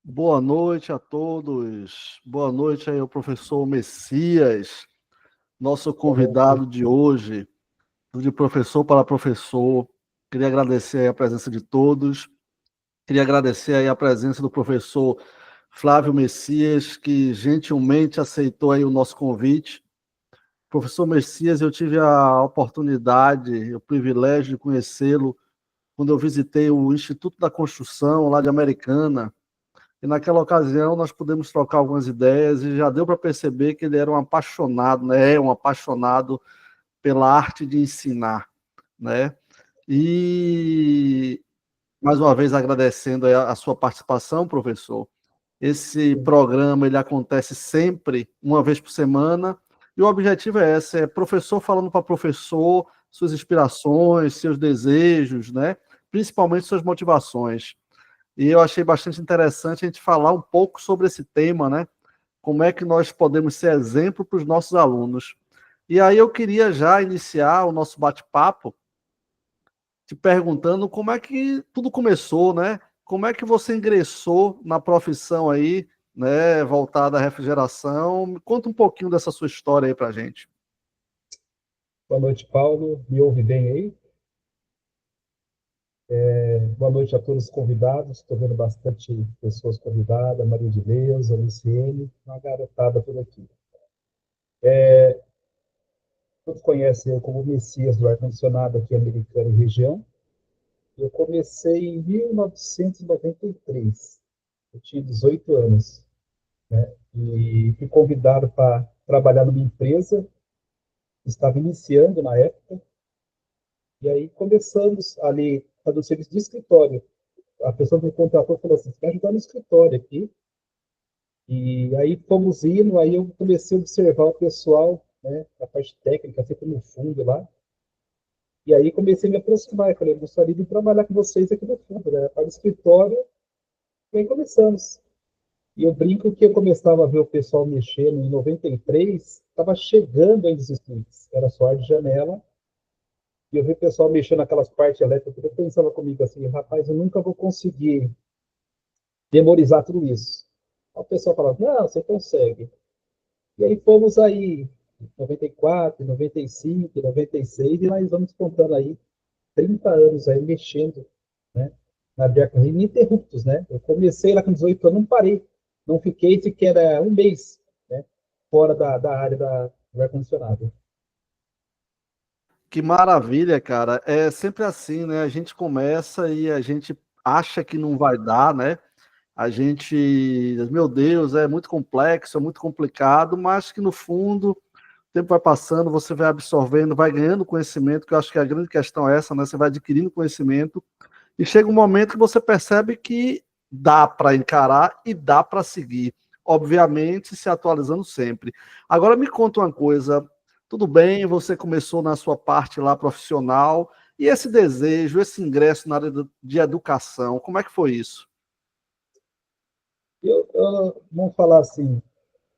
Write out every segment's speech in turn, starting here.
Boa noite a todos. Boa noite aí ao professor Messias, nosso Boa noite. convidado de hoje, de professor para professor. Queria agradecer aí a presença de todos. Queria agradecer aí a presença do professor Flávio Messias, que gentilmente aceitou aí o nosso convite. Professor Messias, eu tive a oportunidade, o privilégio de conhecê-lo quando eu visitei o Instituto da Construção lá de Americana. E naquela ocasião nós pudemos trocar algumas ideias e já deu para perceber que ele era um apaixonado, né? É um apaixonado pela arte de ensinar, né? E mais uma vez agradecendo a sua participação, professor. Esse programa ele acontece sempre, uma vez por semana, e o objetivo é esse, é professor falando para professor, suas inspirações, seus desejos, né? Principalmente suas motivações. E eu achei bastante interessante a gente falar um pouco sobre esse tema, né? Como é que nós podemos ser exemplo para os nossos alunos. E aí eu queria já iniciar o nosso bate-papo te perguntando como é que tudo começou, né? Como é que você ingressou na profissão aí, né, voltada à refrigeração? Me conta um pouquinho dessa sua história aí para a gente. Boa noite, Paulo. Me ouve bem aí? Boa noite a todos os convidados. Estou vendo bastante pessoas convidadas, Maria de Deus, a Luciene, uma garotada por aqui. Todos conhecem eu como Messias do ar-condicionado aqui em Americana e região. Eu comecei em 1993. Eu tinha 18 anos, né? E fui convidado para trabalhar numa empresa, estava iniciando na época, e aí começamos ali, fazendo serviço de escritório. A pessoa me contratou e falou assim, você vai ajudar no escritório aqui. E aí fomos indo, aí eu comecei a observar o pessoal, né, a parte técnica, sempre no fundo lá. E aí comecei a me aproximar, eu falei, eu gostaria de trabalhar com vocês aqui no fundo, né, para o escritório. E aí começamos. E eu brinco que eu começava a ver o pessoal mexendo em 93, estava chegando ainda os estúdios, era só ar de janela, e eu vi o pessoal mexendo naquelas partes elétricas, eu pensava comigo assim, rapaz, eu nunca vou conseguir memorizar tudo isso. Aí o pessoal falava, não, você consegue. E aí fomos aí, 94, 95, 96, e nós vamos contando aí 30 anos aí mexendo, né, na Biacarri, ininterruptos, né? Eu comecei lá com 18 anos, não parei, não fiquei sequer um mês, né, fora da área do ar-condicionado. Que maravilha, cara. É sempre assim, né? A gente começa e a gente acha que não vai dar, né? A gente, meu Deus, é muito complexo, é muito complicado, mas que no fundo o tempo vai passando, você vai absorvendo, vai ganhando conhecimento, que eu acho que a grande questão é essa, né? Você vai adquirindo conhecimento e chega um momento que você percebe que dá para encarar e dá para seguir, obviamente se atualizando sempre. Agora me conta uma coisa, tudo bem, você começou na sua parte lá profissional, e esse desejo, esse ingresso na área de educação, como é que foi isso? Vamos falar assim,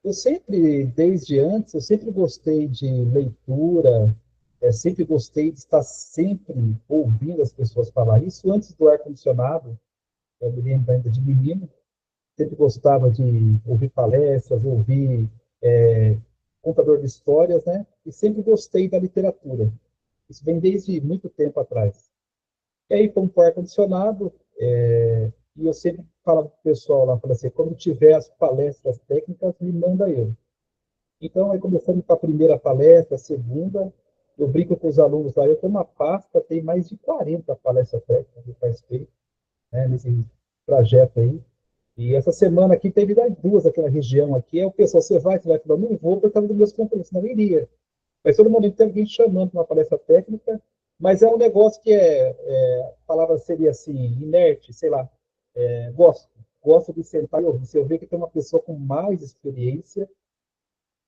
eu sempre, desde antes, eu sempre gostei de leitura, sempre gostei de estar sempre ouvindo as pessoas falar. Isso antes do ar-condicionado, eu me lembro ainda de menino, sempre gostava de ouvir palestras, ouvir contador de histórias, né? E sempre gostei da literatura. Isso vem desde muito tempo atrás. E aí fomos para o ar-condicionado, e eu sempre falava para o pessoal lá, falava assim, quando tiver as palestras técnicas, me manda eu. Então, aí começamos com a primeira palestra, a segunda, eu brinco com os alunos lá, eu tenho uma pasta, tem mais de 40 palestras técnicas que eu participei, né, nesse trajeto aí. E essa semana aqui teve duas aqui na região aqui, aí o pessoal, você vai falar, não vou por causa dos meus compromissos, não iria. Mas todo momento tem alguém chamando para uma palestra técnica, mas é um negócio que a palavra seria assim, inerte, sei lá, gosto de sentar e ouvir. Se eu ver que tem uma pessoa com mais experiência,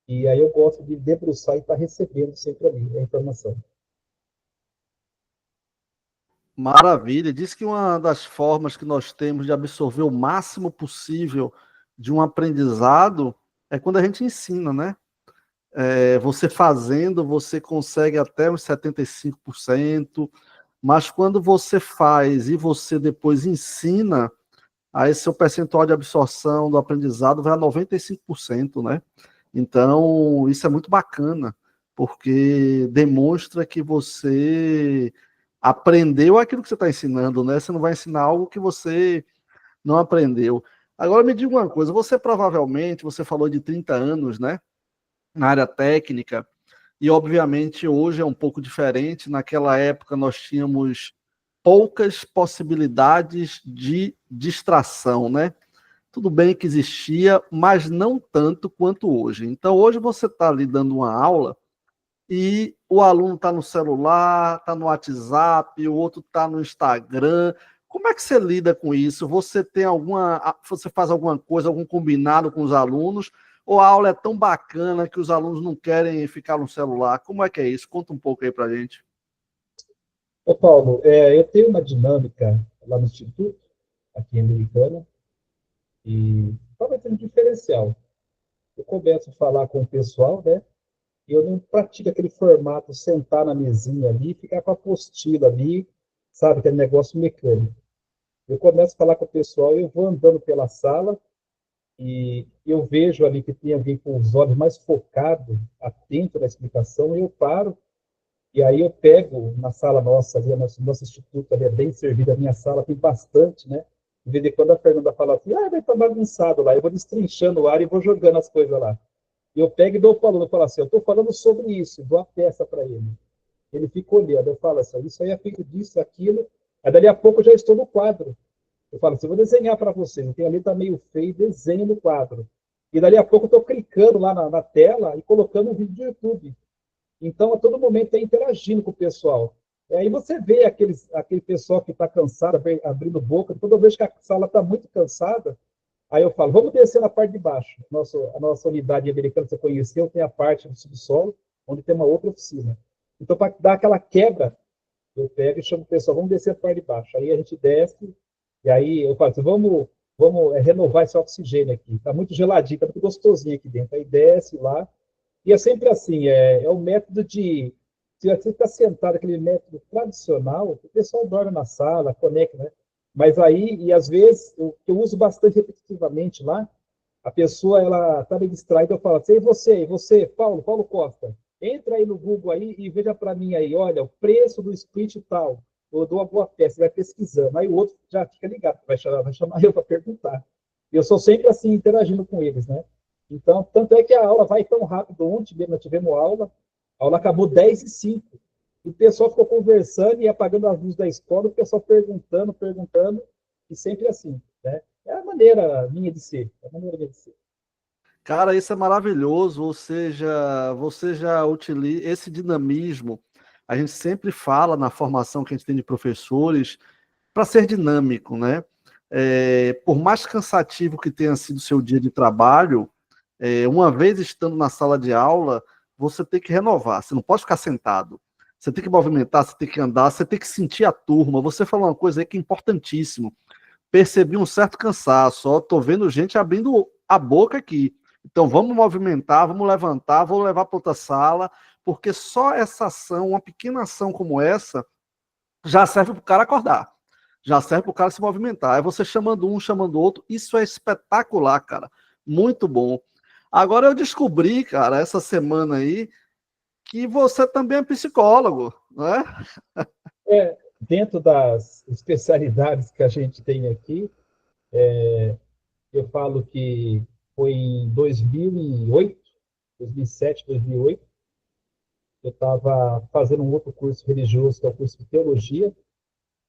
e aí eu gosto de debruçar e estar recebendo sempre ali a informação. Maravilha. Diz que uma das formas que nós temos de absorver o máximo possível de um aprendizado é quando a gente ensina, né? Você fazendo, você consegue até uns 75%, mas quando você faz e você depois ensina, aí seu percentual de absorção do aprendizado vai a 95%, né? Então, isso é muito bacana, porque demonstra que você aprendeu aquilo que você está ensinando, né? Você não vai ensinar algo que você não aprendeu. Agora me diga uma coisa, você provavelmente, você falou de 30 anos, né? Na área técnica, e obviamente hoje é um pouco diferente. Naquela época nós tínhamos poucas possibilidades de distração, né? Tudo bem que existia, mas não tanto quanto hoje. Então, hoje você está ali dando uma aula e o aluno está no celular, está no WhatsApp, o outro está no Instagram. Como é que você lida com isso? Você tem você faz alguma coisa, algum combinado com os alunos? Ou a aula é tão bacana que os alunos não querem ficar no celular? Como é que é isso? Conta um pouco aí para a gente. Ô, Paulo, eu tenho uma dinâmica lá no Instituto, aqui em Americana, e estava tendo um diferencial. Eu começo a falar com o pessoal, né? E eu não pratico aquele formato, sentar na mesinha ali, ficar com a apostila ali, sabe, aquele negócio mecânico. Eu começo a falar com o pessoal, eu vou andando pela sala e eu vejo ali que tem alguém com os olhos mais focados, atento na explicação, e eu paro. E aí eu pego na sala nossa, ali, nosso instituto ali é bem servido, a minha sala tem bastante, né? De vez em quando a Fernanda fala assim, vai estar bagunçado lá, eu vou destrinchando o ar e vou jogando as coisas lá. E eu pego e dou para o aluno, eu falo assim, eu estou falando sobre isso, dou a peça para ele. Ele fica olhando, eu falo assim, isso aí é feito disso, aquilo. Aí dali a pouco eu já estou no quadro. Eu falo assim, eu vou desenhar para você, tem ali está meio feio, desenho no quadro. E dali a pouco eu estou clicando lá na tela e colocando um vídeo do YouTube. Então, a todo momento, está interagindo com o pessoal. E aí você vê aquele pessoal que está cansado, abrindo boca, toda vez que a sala está muito cansada, aí eu falo, vamos descer na parte de baixo. A nossa unidade americana, você conheceu, tem a parte do subsolo, onde tem uma outra oficina. Então, para dar aquela quebra, eu pego e chamo o pessoal, vamos descer a parte de baixo. Aí a gente desce, e aí eu falo assim, vamos renovar esse oxigênio aqui. Está muito geladinho, está muito gostosinho aqui dentro. Aí desce lá, e é sempre assim, é o método de. Se você está sentado, aquele método tradicional, o pessoal dorme na sala, conecta, né? Mas aí, e às vezes, eu uso bastante repetitivamente lá, a pessoa, ela está meio distraída, eu falo assim, e você, Paulo Costa, entra aí no Google aí e veja para mim aí, olha, o preço do split tal, eu dou uma boa peça, vai pesquisando. Aí o outro já fica ligado, vai chamar eu para perguntar. Eu sou sempre assim, interagindo com eles, né? Então, tanto é que a aula vai tão rápido. Ontem mesmo nós tivemos aula, a aula acabou 10h05. O pessoal ficou conversando e apagando as luzes da escola, o pessoal perguntando, e sempre assim, né? É a maneira minha de ser, é a maneira minha de ser. Cara, isso é maravilhoso, ou seja, você já utiliza esse dinamismo. A gente sempre fala na formação que a gente tem de professores para ser dinâmico, né? Por mais cansativo que tenha sido o seu dia de trabalho, uma vez estando na sala de aula, você tem que renovar, você não pode ficar sentado. Você tem que movimentar, você tem que andar, você tem que sentir a turma. Você falou uma coisa aí que é importantíssimo. Percebi um certo cansaço, ó, tô vendo gente abrindo a boca aqui. Então vamos movimentar, vamos levantar, vou levar para outra sala, porque só essa ação, uma pequena ação como essa, já serve para o cara acordar. Já serve para o cara se movimentar. É você chamando um, chamando outro. Isso é espetacular, cara. Muito bom. Agora eu descobri, cara, essa semana aí, que você também é psicólogo, né? Dentro das especialidades que a gente tem aqui, eu falo que foi em 2008, 2007, 2008, eu estava fazendo um outro curso religioso, que é o curso de teologia,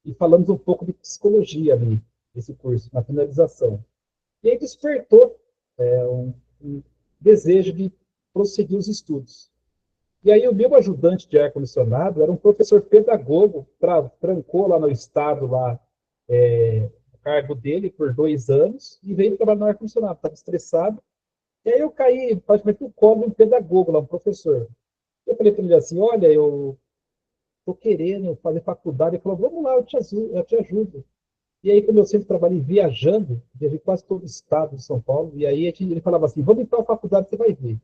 e falamos um pouco de psicologia ali, nesse curso, na finalização. E aí despertou um desejo de prosseguir os estudos. E aí o meu ajudante de ar-condicionado era um professor pedagogo, trancou lá no estado, lá, o cargo dele por 2 anos, e veio trabalhar no ar-condicionado, estava estressado. E aí eu caí praticamente no colo de um pedagogo lá, um professor. Eu falei para ele assim, olha, eu estou querendo fazer faculdade. Ele falou, vamos lá, eu te ajudo. E aí, como eu sempre trabalhei viajando, viajei quase todo o estado de São Paulo, e aí ele falava assim, vamos entrar na faculdade, você vai ver.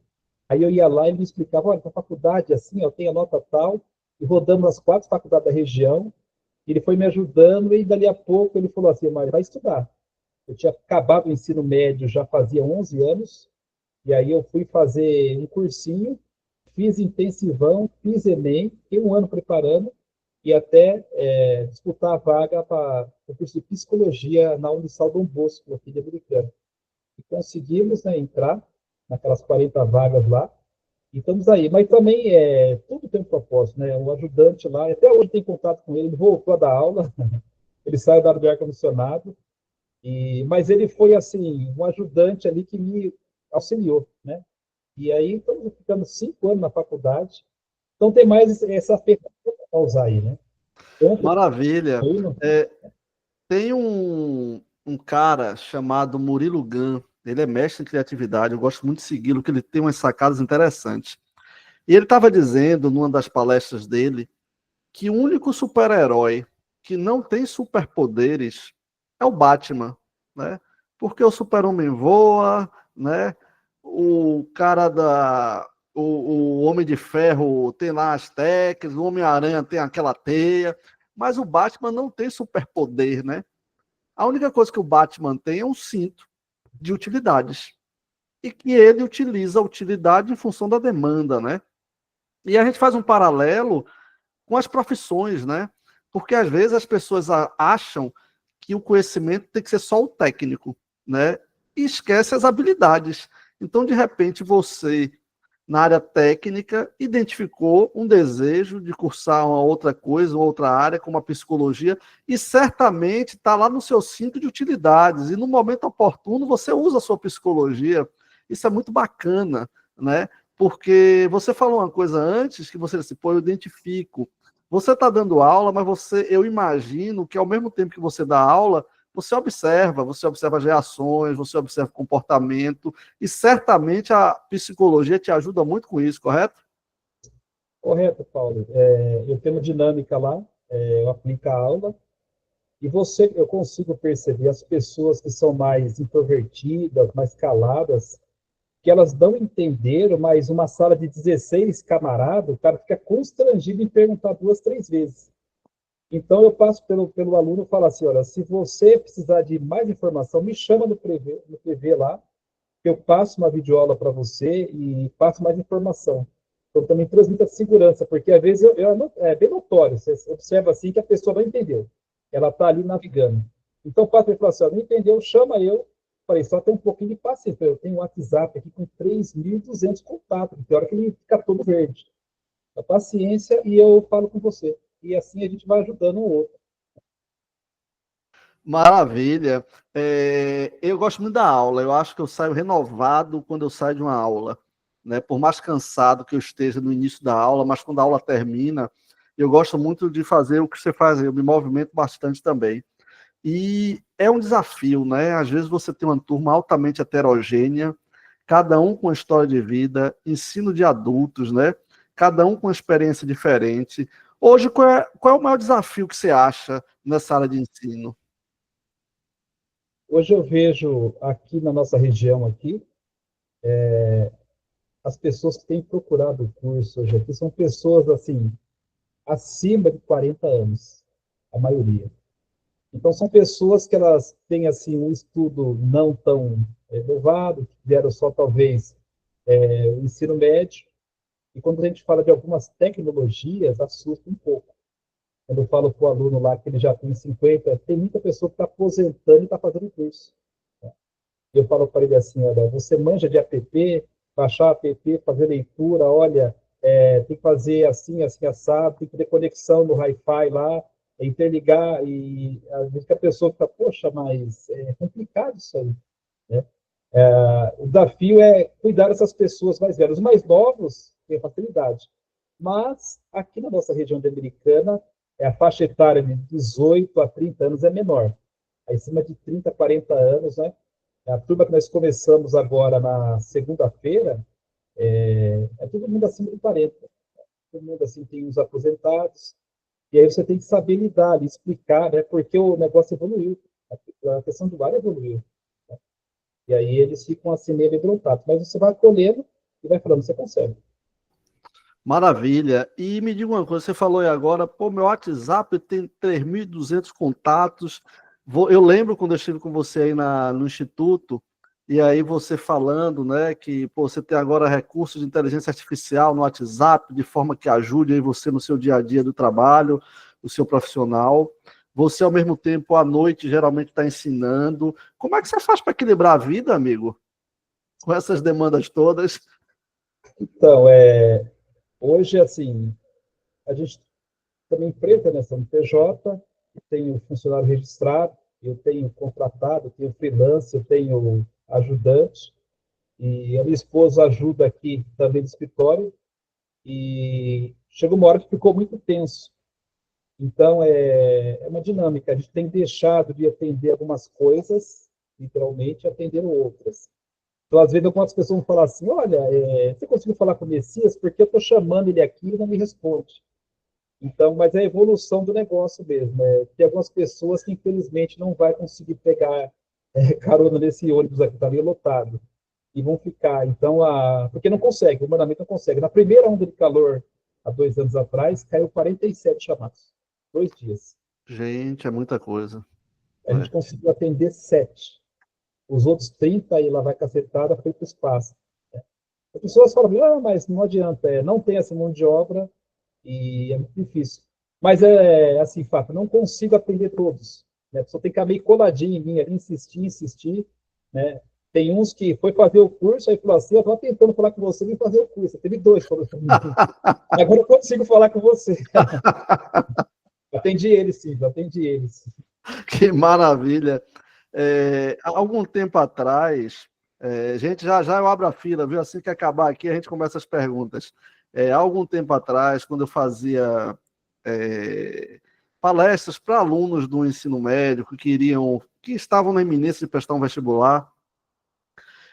Aí eu ia lá e ele me explicava, olha, a faculdade assim, eu tenho a nota tal, e rodamos as 4 faculdades da região, e ele foi me ajudando, e dali a pouco ele falou assim, mas vai estudar. Eu tinha acabado o ensino médio já fazia 11 anos, e aí eu fui fazer um cursinho, fiz intensivão, fiz Enem, fiquei um ano preparando, e até disputar a vaga para o curso de psicologia na Unisal Dom Bosco, aqui de Americana. E conseguimos, né, entrar naquelas 40 vagas lá, e estamos aí. Mas também tudo tem um propósito, né? Um ajudante lá, até hoje tem contato com ele, ele voltou a dar aula, ele saiu da área do ar-condicionado, mas ele foi, assim, um ajudante ali que me auxiliou, né? E aí estamos ficando 5 anos na faculdade, então tem mais essa ferramenta para usar aí, né? Ontem, Maravilha. Tem um cara chamado Murilo Gun, ele é mestre em criatividade, eu gosto muito de segui-lo, porque ele tem umas sacadas interessantes. E ele estava dizendo, numa das palestras dele, que o único super-herói que não tem superpoderes é o Batman, né? Porque o super-homem voa, né? O cara o Homem de Ferro tem lá as técnicas, o Homem-Aranha tem aquela teia, mas o Batman não tem superpoder, né? A única coisa que o Batman tem é um cinto de utilidades. E que ele utiliza a utilidade em função da demanda, né? E a gente faz um paralelo com as profissões, né? Porque às vezes as pessoas acham que o conhecimento tem que ser só o técnico, né? E esquece as habilidades. Então, de repente, você, na área técnica, identificou um desejo de cursar uma outra coisa, uma outra área, como a psicologia, e certamente está lá no seu cinto de utilidades, e no momento oportuno você usa a sua psicologia. Isso é muito bacana, né? Porque você falou uma coisa antes que você disse, pô, eu identifico. Você está dando aula, mas eu imagino que ao mesmo tempo que você dá aula, você observa as reações, você observa o comportamento, e certamente a psicologia te ajuda muito com isso, correto? correto, Paulo. Eu tenho uma dinâmica lá, eu aplico a aula, e eu consigo perceber as pessoas que são mais introvertidas, mais caladas, que elas não entenderam, mas uma sala de 16 camaradas, o cara fica constrangido em perguntar 2, 3 vezes. Então, eu passo pelo aluno e falo assim, olha, se você precisar de mais informação, me chama no PV lá, que eu passo uma videoaula para você e passo mais informação. Então, também transmite a segurança, porque às vezes é bem notório, você observa assim que a pessoa não entendeu. Ela está ali navegando. Então, passa para ele e fala assim, ó, não entendeu, chama eu. Falei, só tem um pouquinho de paciência. Eu tenho um WhatsApp aqui com 3.200 contatos, tem hora que ele fica todo verde. A paciência e eu falo com você. E assim a gente vai ajudando o outro. Maravilha. Eu gosto muito da aula. Eu acho que eu saio renovado quando eu saio de uma aula, né? Por mais cansado que eu esteja no início da aula, mas quando a aula termina, eu gosto muito de fazer o que você faz. Eu me movimento bastante também. E é um desafio, né? Às vezes você tem uma turma altamente heterogênea, cada um com uma história de vida, ensino de adultos, né? Cada um com uma experiência diferente. Hoje, qual é o maior desafio que você acha nessa área de ensino? Hoje eu vejo aqui na nossa região aqui, as pessoas que têm procurado o curso hoje aqui são pessoas assim acima de 40 anos, a maioria. Então são pessoas que elas têm assim um estudo não tão elevado, que deram só talvez o ensino médio. E quando a gente fala de algumas tecnologias, assusta um pouco. Quando eu falo para o aluno lá que ele já tem 50, tem muita pessoa que está aposentando e está fazendo curso. Eu falo para ele assim, olha, você manja de app, baixar app, fazer leitura, olha, tem que fazer assim, assim, assado, tem que ter conexão no Wi-Fi lá, interligar, e às vezes a pessoa fica, poxa, mas é complicado isso aí, né? O desafio é cuidar dessas pessoas mais velhas. Os mais novos têm facilidade, mas aqui na nossa região de Americana, a faixa etária de 18 a 30 anos é menor. Aí, acima de 30, 40 anos, né? A turma que nós começamos agora na segunda-feira é todo mundo acima de 40. Todo mundo assim tem os aposentados. E aí você tem que saber lidar, explicar, né? Porque o negócio evoluiu. A questão do ar evoluiu. Né? E aí eles ficam assim meio amedrontados. Mas você vai acolhendo e vai falando, você consegue. Maravilha. E me diga uma coisa, você falou aí agora, pô, meu WhatsApp tem 3.200 contatos, Eu lembro quando eu estive com você aí no Instituto, e aí você falando, né, que pô, você tem agora recursos de inteligência artificial no WhatsApp, de forma que ajude aí você no seu dia a dia do trabalho, o seu profissional. Você, ao mesmo tempo, à noite, geralmente está ensinando. Como é que você faz para equilibrar a vida, amigo, com essas demandas todas? Então, hoje, assim, a gente também empresa, né, somos PJ, tenho funcionário registrado, eu tenho contratado, eu tenho freelance, eu tenho ajudante, e a minha esposa ajuda aqui também no escritório, e chegou uma hora que ficou muito tenso. Então, é uma dinâmica. A gente tem deixado de atender algumas coisas, literalmente, atendendo outras. Então, às vezes, algumas pessoas vão falar assim, olha, você conseguiu falar com o Messias? Porque eu estou chamando ele aqui e ele não me responde. Então, mas é a evolução do negócio mesmo. Né? Tem algumas pessoas que, infelizmente, não vai conseguir pegar carona nesse ônibus aqui, está meio lotado. E vão ficar. Então, porque não consegue, humanamente não consegue. Na primeira onda de calor, há 2 anos atrás, caiu 47 chamados. 2 dias. Gente, é muita coisa, A gente né? conseguiu atender 7. Os outros 30 aí lá vai cacetada, foi para o espaço. As pessoas falam, mas não adianta, não tem essa mão de obra e é muito difícil. Mas assim, fato, não consigo atender todos. Né? A pessoa tem que ficar meio coladinho em mim ali, insistir, insistir. Né? Tem uns que foi fazer o curso, aí falou assim, eu estava tentando falar com você, vim fazer o curso. Teve 2 falando comigo. Agora eu consigo falar com você. Atendi eles, sim, atendi eles. Que maravilha. Há algum tempo atrás, gente, já já eu abro a fila, viu? Assim que acabar aqui, a gente começa as perguntas. Há algum tempo atrás, quando eu fazia palestras para alunos do ensino médio que estavam na iminência de prestar um vestibular,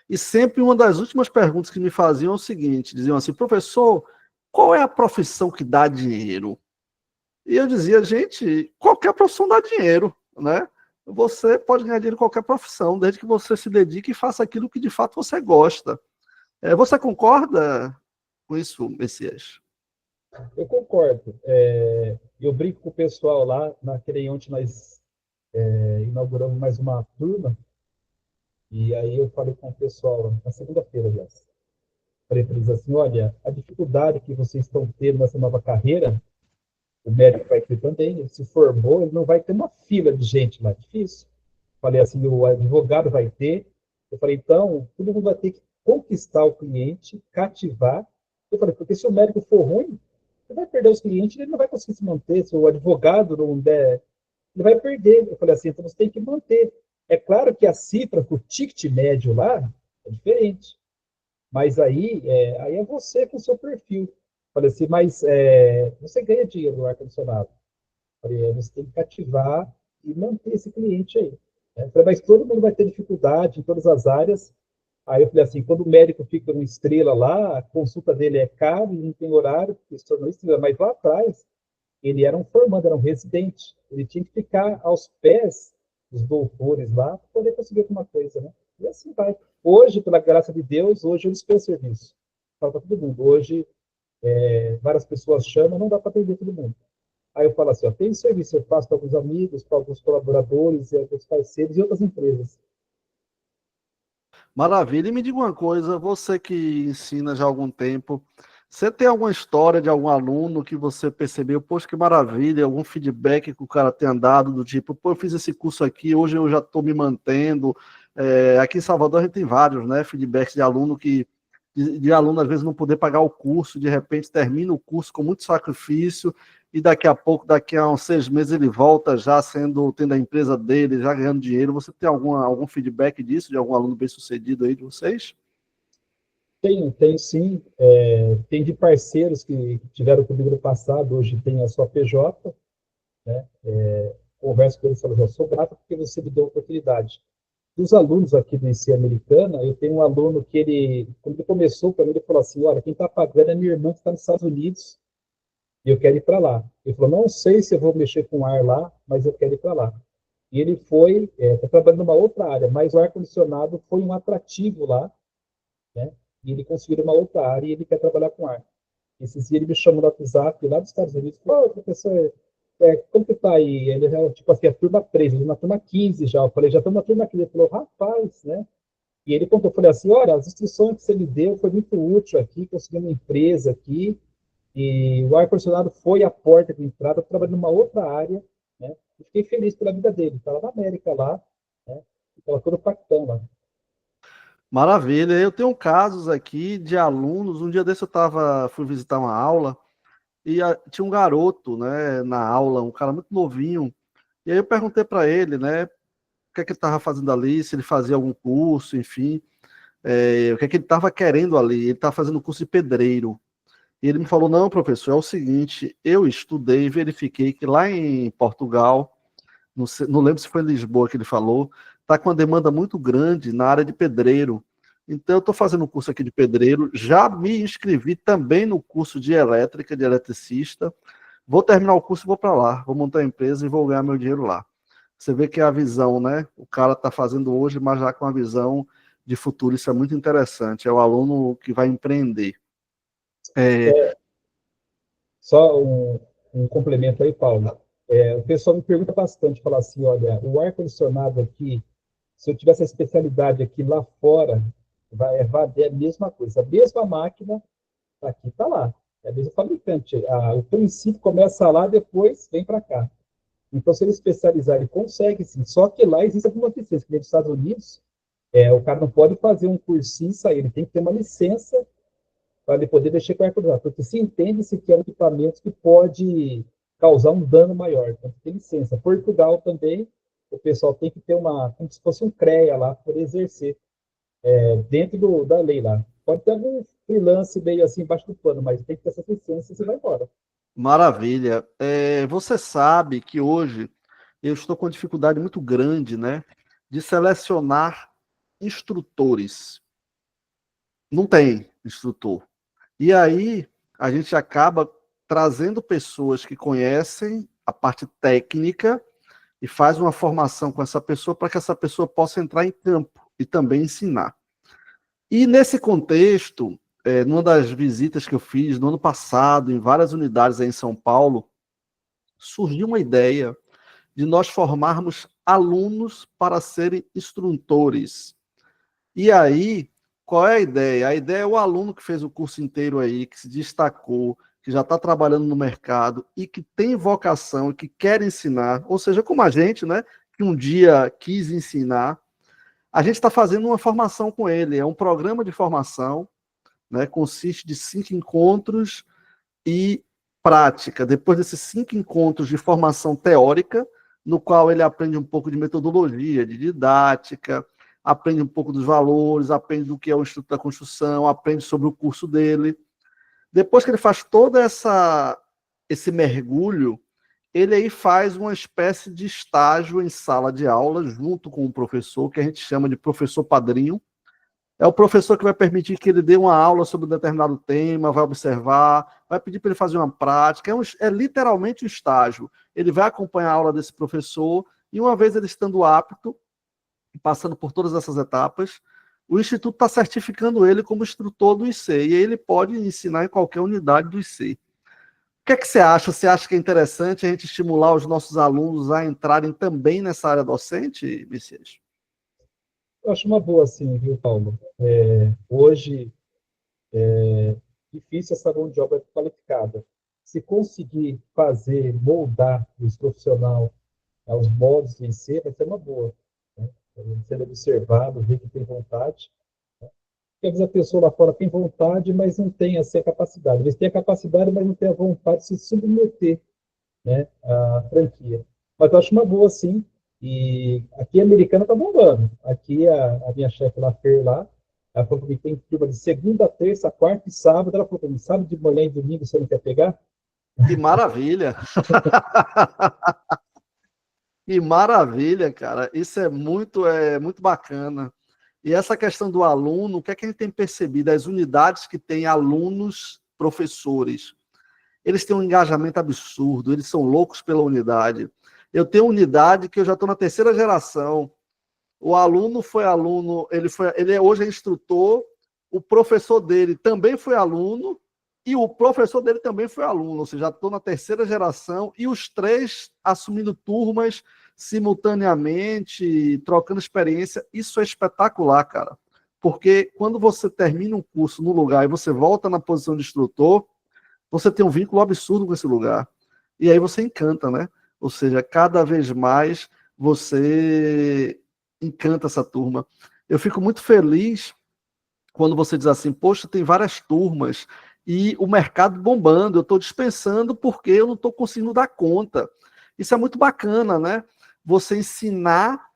e sempre uma das últimas perguntas que me faziam é o seguinte: diziam assim, professor, qual é a profissão que dá dinheiro? E eu dizia, gente, qualquer profissão dá dinheiro, né? Você pode ganhar dinheiro em qualquer profissão, desde que você se dedique e faça aquilo que de fato você gosta. Você concorda com isso, Messias? Eu concordo. Eu brinco com o pessoal lá, naquele onde nós inauguramos mais uma turma, e aí eu falei com o pessoal, na segunda-feira, aliás. Falei para eles assim, olha, a dificuldade que vocês estão tendo nessa nova carreira, o médico vai ter também, ele se formou, ele não vai ter uma fila de gente lá, difícil. Falei assim, o advogado vai ter. Eu falei, então, todo mundo vai ter que conquistar o cliente, cativar. Eu falei, porque se o médico for ruim, ele vai perder os clientes, ele não vai conseguir se manter. Se o advogado não der, ele vai perder. Eu falei assim, então você tem que manter. É claro que a cifra, o ticket médio lá, é diferente. Mas aí é você com o seu perfil. Falei assim, mas você ganha dinheiro no ar-condicionado. Falei, você tem que cativar e manter esse cliente aí. Né? Falei, mas todo mundo vai ter dificuldade em todas as áreas. Aí eu falei assim, quando o médico fica uma estrela lá, a consulta dele é cara e não tem horário, porque se tornou estrela. Mas lá atrás, ele era um formando, era um residente. Ele tinha que ficar aos pés dos doutores lá para poder conseguir alguma coisa, né? E assim vai. Hoje, pela graça de Deus, hoje eu dispenso serviço. Falo para todo mundo. Hoje, várias pessoas chamam, não dá para atender todo mundo. Aí eu falo assim, ó, tem serviço, eu faço para alguns amigos, para alguns colaboradores, e alguns parceiros e outras empresas. Maravilha. E me diga uma coisa, você que ensina já há algum tempo, você tem alguma história de algum aluno que você percebeu, poxa, que maravilha, algum feedback que o cara tenha dado, do tipo, pô, eu fiz esse curso aqui, hoje eu já estou me mantendo. Aqui em Salvador a gente tem vários, né, feedbacks de aluno de aluno às vezes não poder pagar o curso, de repente termina o curso com muito sacrifício, e daqui a pouco, daqui a uns 6 meses, ele volta já tendo a empresa dele, já ganhando dinheiro. Você tem algum feedback disso, de algum aluno bem-sucedido aí de vocês? Tenho sim. Tem de parceiros que tiveram comigo no passado, hoje tem a sua PJ, né? Converso com eles e falo, eu sou grato porque você me deu a oportunidade. Dos alunos aqui do ensino americana, eu tenho um aluno que quando ele começou para mim, ele falou assim, olha, quem está pagando é minha irmã que está nos Estados Unidos e eu quero ir para lá. Ele falou, não sei se eu vou mexer com ar lá, mas eu quero ir para lá. E ele está trabalhando numa outra área, mas o ar-condicionado foi um atrativo lá, né? E ele conseguiu uma outra área e ele quer trabalhar com ar. Esses dias ele me chamou no WhatsApp lá dos Estados Unidos, falou, professor, como que tá aí? Ele já, tipo assim, a turma 3, ele na turma 15 já. Eu falei, já estamos na turma 15. Ele falou, rapaz, né? E ele contou, eu falei assim, olha, as instruções que você me deu foi muito útil aqui, consegui uma empresa aqui, e o ar-condicionado foi a porta de entrada, eu trabalhei numa outra área, né? E fiquei feliz pela vida dele. Estava na América lá, né? Estava todo pactão lá. Maravilha. Eu tenho casos aqui de alunos. Um dia desse fui visitar uma aula e tinha um garoto, né, na aula, um cara muito novinho. E aí eu perguntei para ele, né, o que é que ele estava fazendo ali, se ele fazia algum curso, enfim, o que é que ele estava querendo ali. Ele estava fazendo curso de pedreiro. E ele me falou: não, professor, é o seguinte, eu estudei e verifiquei que lá em Portugal, não lembro se foi em Lisboa que ele falou, está com uma demanda muito grande na área de pedreiro. Então, eu estou fazendo um curso aqui de pedreiro, já me inscrevi também no curso de elétrica, de eletricista. Vou terminar o curso e vou para lá, vou montar a empresa e vou ganhar meu dinheiro lá. Você vê que é a visão, né? O cara está fazendo hoje, mas já com a visão de futuro. Isso é muito interessante. É o aluno que vai empreender. É, É, só um complemento aí, Paulo. O pessoal me pergunta bastante, fala assim, olha, o ar-condicionado aqui, se eu tivesse a especialidade aqui lá fora, vai valer a mesma coisa. A mesma máquina, tá aqui, está lá. É o mesmo fabricante. O princípio começa lá, depois vem para cá. Então, se ele especializar, ele consegue sim. Só que lá existe alguma licença, que nos Estados Unidos, o cara não pode fazer um cursinho e sair, ele tem que ter uma licença para ele poder mexer com o ar-condicionado, porque se entende-se que é um equipamento que pode causar um dano maior, então tem licença. Portugal também, o pessoal tem que ter como se fosse um CREA lá, por exercer, dentro da lei lá. Pode ter algum freelance meio assim, embaixo do pano, mas tem que ter essa licença e você vai embora. Maravilha. Você sabe que hoje eu estou com dificuldade muito grande, né, de selecionar instrutores. Não tem instrutor. E aí a gente acaba trazendo pessoas que conhecem a parte técnica e faz uma formação com essa pessoa para que essa pessoa possa entrar em campo e também ensinar. E nesse contexto, numa das visitas que eu fiz no ano passado, em várias unidades aí em São Paulo, surgiu uma ideia de nós formarmos alunos para serem instrutores. E aí, qual é a ideia? A ideia é o aluno que fez o curso inteiro aí, que se destacou, que já está trabalhando no mercado e que tem vocação e que quer ensinar, ou seja, como a gente, né, que um dia quis ensinar, a gente está fazendo uma formação com ele. É um programa de formação, né, consiste de 5 encontros e prática. Depois desses 5 encontros de formação teórica, no qual ele aprende um pouco de metodologia, de didática, aprende um pouco dos valores, aprende do que é o Instituto da Construção, aprende sobre o curso dele. Depois que ele faz todo esse mergulho, ele aí faz uma espécie de estágio em sala de aula, junto com o professor, que a gente chama de professor padrinho. É o professor que vai permitir que ele dê uma aula sobre um determinado tema, vai observar, vai pedir para ele fazer uma prática. É literalmente um estágio. Ele vai acompanhar a aula desse professor e, uma vez ele estando apto, passando por todas essas etapas, o Instituto está certificando ele como instrutor do IC. E aí ele pode ensinar em qualquer unidade do IC. O que é que você acha? Você acha que é interessante a gente estimular os nossos alunos a entrarem também nessa área docente, Messias? Eu acho uma boa, assim, viu, Paulo? Hoje, difícil essa mão de obra qualificada. Se conseguir fazer, moldar os profissionais aos moldes de ser, vai ser uma boa. Né? Sendo observado, ver que tem vontade. Porque às vezes a pessoa lá fora tem vontade, mas não tem assim, a capacidade. Eles têm a capacidade, mas não tem a vontade de se submeter, né, à franquia. Mas eu acho uma boa, sim. E aqui a americana tá bombando. Aqui a minha chefe lá, Fer, lá, ela falou que tem turma de segunda, terça, quarta e sábado. Ela falou para mim, sábado de manhã e domingo você não quer pegar? Que maravilha! Que maravilha, cara. Isso é muito bacana. E essa questão do aluno, o que é que a gente tem percebido? As unidades que têm alunos, professores, eles têm um engajamento absurdo, eles são loucos pela unidade. Eu tenho unidade que eu já estou na terceira geração. O aluno foi aluno, ele hoje é instrutor, o professor dele também foi aluno, E o professor dele também foi aluno, ou seja, já estou na terceira geração, e os três assumindo turmas simultaneamente, trocando experiência. Isso é espetacular, cara. Porque quando você termina um curso no lugar e você volta na posição de instrutor, você tem um vínculo absurdo com esse lugar. E aí você encanta, né? Ou seja, cada vez mais você encanta essa turma. Eu fico muito feliz quando você diz assim, poxa, tem várias turmas e o mercado bombando, eu estou dispensando porque eu não estou conseguindo dar conta. Isso é muito bacana, né? Você ensinar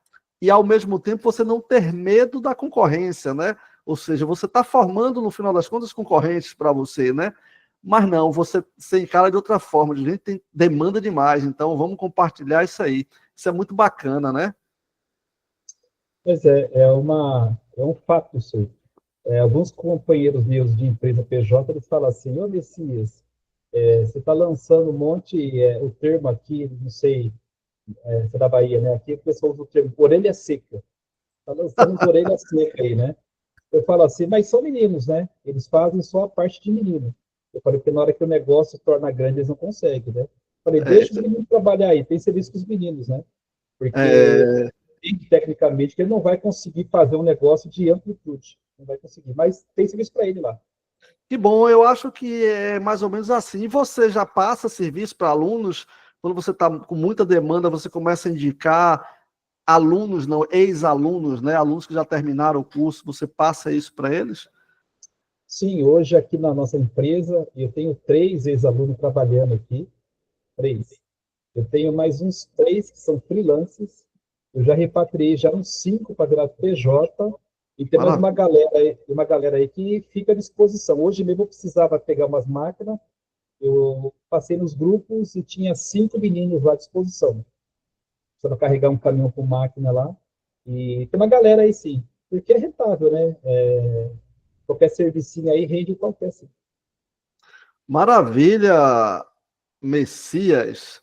e, ao mesmo tempo, você não ter medo da concorrência, né? Ou seja, você está formando, no final das contas, concorrentes para você, né? Mas não, você encara de outra forma, de gente tem demanda demais, então vamos compartilhar isso aí. Isso é muito bacana, né? Pois é um fato isso. Alguns companheiros meus de empresa PJ, eles falam assim, ô Messias, você está lançando um monte, o termo aqui, não sei, você é da Bahia, né? Aqui o pessoal usa o termo orelha seca. Está lançando uns orelha seca aí, né? Eu falo assim, mas são meninos, né? Eles fazem só a parte de menino. Eu falei, porque na hora que o negócio se torna grande, eles não conseguem, né? Eu falei, É, deixa os meninos trabalhar aí, tem serviço com os meninos, né? Porque, é, tecnicamente, ele não vai conseguir fazer um negócio de amplitude. Não vai conseguir, mas tem serviço para ele lá. que bom, eu acho que é mais ou menos assim. E você já passa serviço para alunos? Quando você está com muita demanda, você começa a indicar alunos, não, ex-alunos, né? Alunos que já terminaram o curso, você passa isso para eles? Sim, hoje aqui na nossa empresa, eu tenho 3 ex-alunos trabalhando aqui, 3. Eu tenho mais uns 3 que são freelancers. Eu já repatriei já uns 5 para virar PJ. E tem mais Maravilha. uma galera aí que fica à disposição. Hoje mesmo eu precisava pegar umas máquinas. Eu passei nos grupos e tinha 5 meninos lá à disposição. Precisava carregar um caminhão com máquina lá. E tem uma galera aí sim. Porque é rentável, né? Qualquer servicinho aí rende qualquer sim. Maravilha, Messias.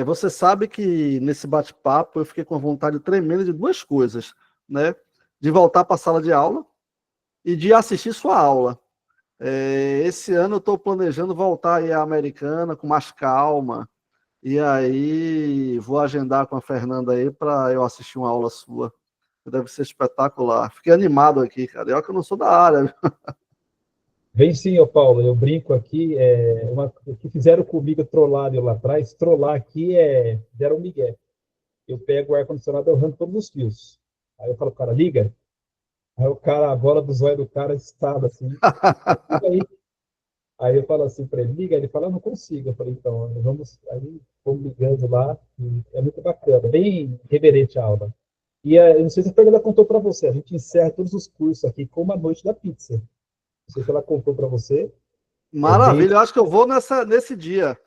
Você sabe que nesse bate-papo eu fiquei com vontade tremenda de duas coisas, né? De voltar para a sala de aula e de assistir sua aula. Esse ano eu estou planejando voltar aí à Americana com mais calma. E aí vou agendar com a Fernanda aí para eu assistir uma aula sua. Deve ser espetacular. Fiquei animado aqui, cara. Eu que eu não sou da área. Vem sim, ô Paulo, eu brinco aqui, o que fizeram comigo trollado lá atrás, trollar aqui deram um migué. Eu pego o ar-condicionado, eu arranco todos os fios. Aí eu falo, cara, liga. Aí o cara, a bola do zóio do cara estava assim, liga aí. Aí eu falo assim para ele, liga, ele fala, não consigo. Eu falei, então, vamos ligando lá, e é muito bacana, bem reverente a aula. E eu não sei se a Fernanda contou para você, a gente encerra todos os cursos aqui com uma noite da pizza. Não sei se ela contou para você, é bem. Maravilha, eu acho que eu vou nesse dia.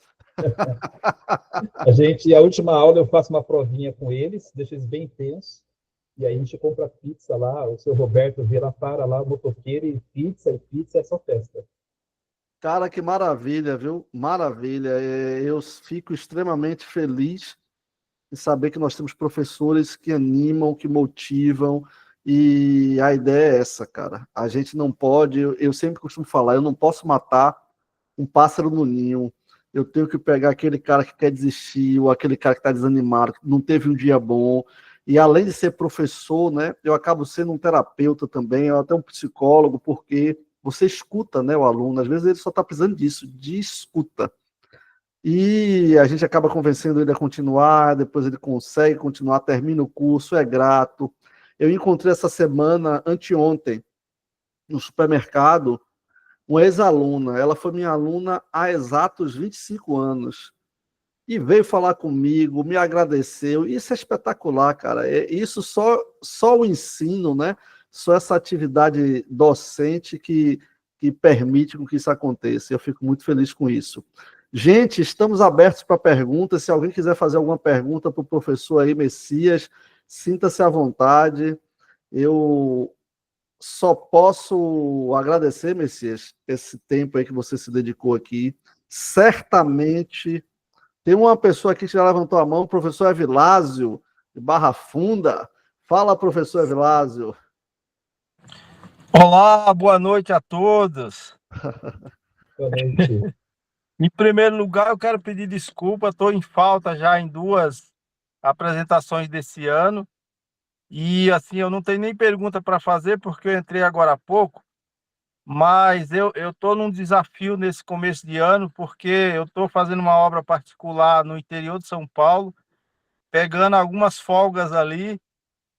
A última aula eu faço uma provinha com eles, deixo eles bem tensos, e aí a gente compra pizza lá, o seu Roberto vê lá, para lá, o motoqueiro, e pizza é só festa. Cara, que maravilha, viu? Maravilha. Eu fico extremamente feliz em saber que nós temos professores que animam, que motivam, e a ideia é essa, cara. A gente não pode, eu sempre costumo falar, eu não posso matar um pássaro no ninho. Eu tenho que pegar aquele cara que quer desistir, ou aquele cara que está desanimado, que não teve um dia bom. E além de ser professor, né, eu acabo sendo um terapeuta também, ou até um psicólogo, porque você escuta, né, o aluno. Às vezes ele só está precisando disso, de escuta. E a gente acaba convencendo ele a continuar, depois ele consegue continuar, termina o curso, é grato. Eu encontrei essa semana, anteontem, no supermercado, uma ex-aluna. Ela foi minha aluna há exatos 25 anos. E veio falar comigo, me agradeceu. Isso é espetacular, cara. Isso só o ensino, né? Só essa atividade docente que permite com que isso aconteça. Eu fico muito feliz com isso. Gente, estamos abertos para perguntas. Se alguém quiser fazer alguma pergunta para o professor aí, Messias, sinta-se à vontade. Eu só posso agradecer, Messias, esse tempo aí que você se dedicou aqui. Certamente tem uma pessoa aqui que já levantou a mão, o professor Evilásio, de Barra Funda. Fala, professor Evilásio. Olá, boa noite a todos. Boa noite. Em primeiro lugar, eu quero pedir desculpa, estou em falta já em 2 apresentações desse ano. E assim, eu não tenho nem pergunta para fazer, porque eu entrei agora há pouco, mas eu estou num desafio nesse começo de ano, porque eu estou fazendo uma obra particular no interior de São Paulo, pegando algumas folgas ali,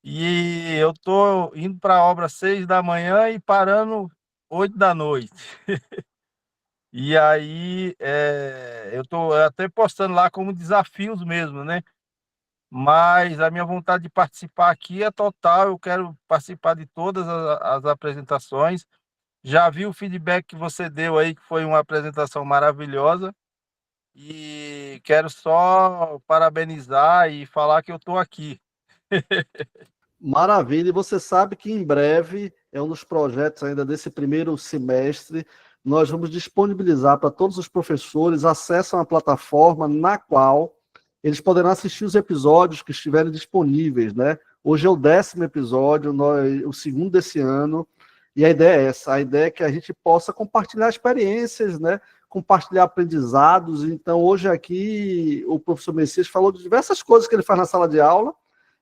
e eu estou indo para a obra 6 da manhã e parando 8 da noite. E aí, eu estou até postando lá como desafios mesmo, né? Mas a minha vontade de participar aqui é total, eu quero participar de todas as apresentações. Já vi o feedback que você deu aí, que foi uma apresentação maravilhosa, e quero só parabenizar e falar que eu estou aqui. Maravilha, e você sabe que em breve, é um dos projetos ainda desse primeiro semestre, nós vamos disponibilizar para todos os professores acesso a uma plataforma na qual eles poderão assistir os episódios que estiverem disponíveis, né? Hoje é o 10º episódio, o segundo desse ano, e a ideia é essa, a ideia é que a gente possa compartilhar experiências, né? Compartilhar aprendizados. Então, hoje aqui, o professor Messias falou de diversas coisas que ele faz na sala de aula,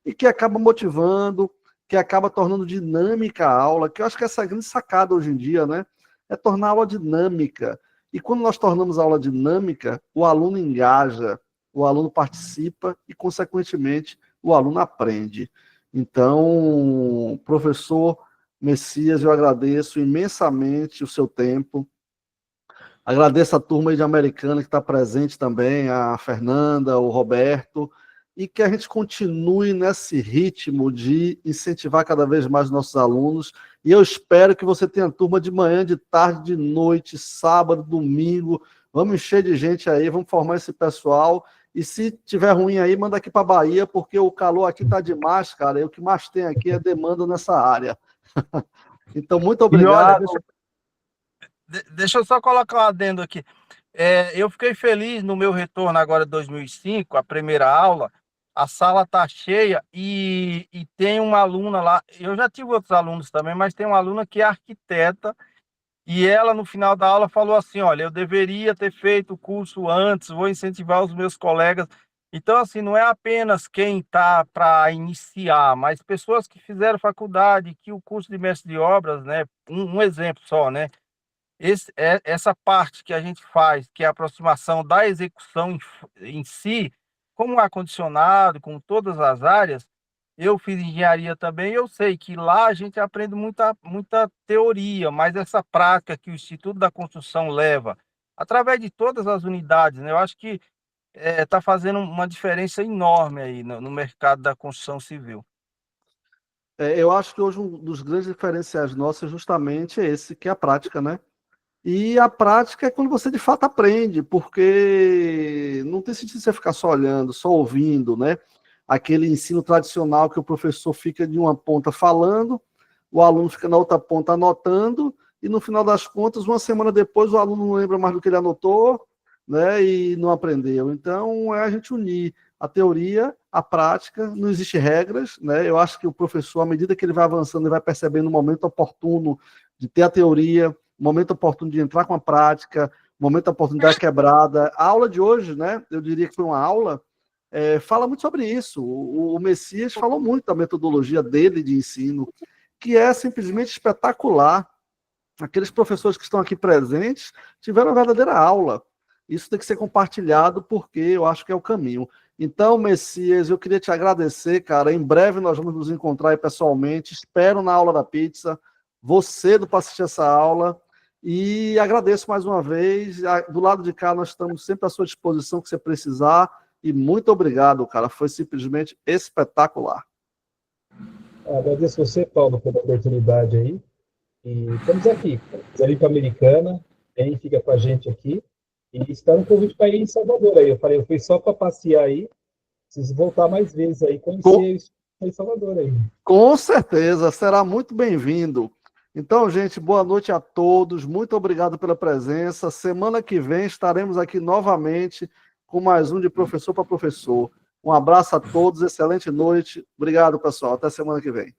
e que acaba motivando, que acaba tornando dinâmica a aula, que eu acho que essa é a grande sacada hoje em dia, né? É tornar a aula dinâmica. E quando nós tornamos a aula dinâmica, o aluno engaja, o aluno participa e, consequentemente, o aluno aprende. Então, professor Messias, eu agradeço imensamente o seu tempo. Agradeço a turma aí de Americana que está presente também, a Fernanda, o Roberto, e que a gente continue nesse ritmo de incentivar cada vez mais os nossos alunos. E eu espero que você tenha turma de manhã, de tarde, de noite, sábado, domingo. Vamos encher de gente aí, vamos formar esse pessoal. E se tiver ruim aí, manda aqui para a Bahia, porque o calor aqui está demais, cara. E o que mais tem aqui é demanda nessa área. Então, muito E olha, obrigado. deixa eu só colocar um adendo aqui. Eu fiquei feliz no meu retorno agora de 2005, a primeira aula. A sala está cheia e tem uma aluna lá. Eu já tive outros alunos também, mas tem uma aluna que é arquiteta e ela, no final da aula, falou assim: olha, eu deveria ter feito o curso antes, vou incentivar os meus colegas. Então, assim, não é apenas quem está para iniciar, mas pessoas que fizeram faculdade, que o curso de mestre de obras, né? Um exemplo só, né? Essa parte que a gente faz, que é a aproximação da execução em si, como ar-condicionado, com todas as áreas, eu fiz engenharia também, eu sei que lá a gente aprende muita teoria, mas essa prática que o Instituto da Construção leva, através de todas as unidades, né, eu acho que está fazendo uma diferença enorme aí no mercado da construção civil. Eu acho que hoje um dos grandes diferenciais nossos é justamente esse, que é a prática, né? E a prática é quando você de fato aprende, porque não tem sentido você ficar só olhando, só ouvindo, né? Aquele ensino tradicional que o professor fica de uma ponta falando, o aluno fica na outra ponta anotando, e no final das contas, uma semana depois, o aluno não lembra mais do que ele anotou, né? E não aprendeu. Então, é a gente unir a teoria, a prática, não existe regras, né? Eu acho que o professor, à medida que ele vai avançando, ele vai percebendo o momento oportuno de ter a teoria, momento oportuno de entrar com a prática, momento oportuno da quebrada. A aula de hoje, né, eu diria que foi uma aula, fala muito sobre isso. O Messias falou muito da metodologia dele de ensino, que é simplesmente espetacular. Aqueles professores que estão aqui presentes tiveram uma verdadeira aula. Isso tem que ser compartilhado, porque eu acho que é o caminho. Então, Messias, eu queria te agradecer, cara. Em breve nós vamos nos encontrar aí pessoalmente. Espero na aula da pizza. Vou cedo para assistir essa aula. E agradeço mais uma vez. Do lado de cá, nós estamos sempre à sua disposição, que você precisar. E muito obrigado, cara. Foi simplesmente espetacular. Agradeço você, Paulo, pela oportunidade aí. E estamos aqui. Quiser ir para a Americana, vem, fica com a gente aqui. E espero um convite para ir em Salvador aí. Eu falei, eu fui só para passear aí. Preciso voltar mais vezes aí, conhecer isso em Salvador aí. Com certeza, será muito bem-vindo. Então, gente, boa noite a todos. Muito obrigado pela presença. Semana que vem estaremos aqui novamente com mais um de Professor para Professor. Um abraço a todos, excelente noite. Obrigado, pessoal. Até semana que vem.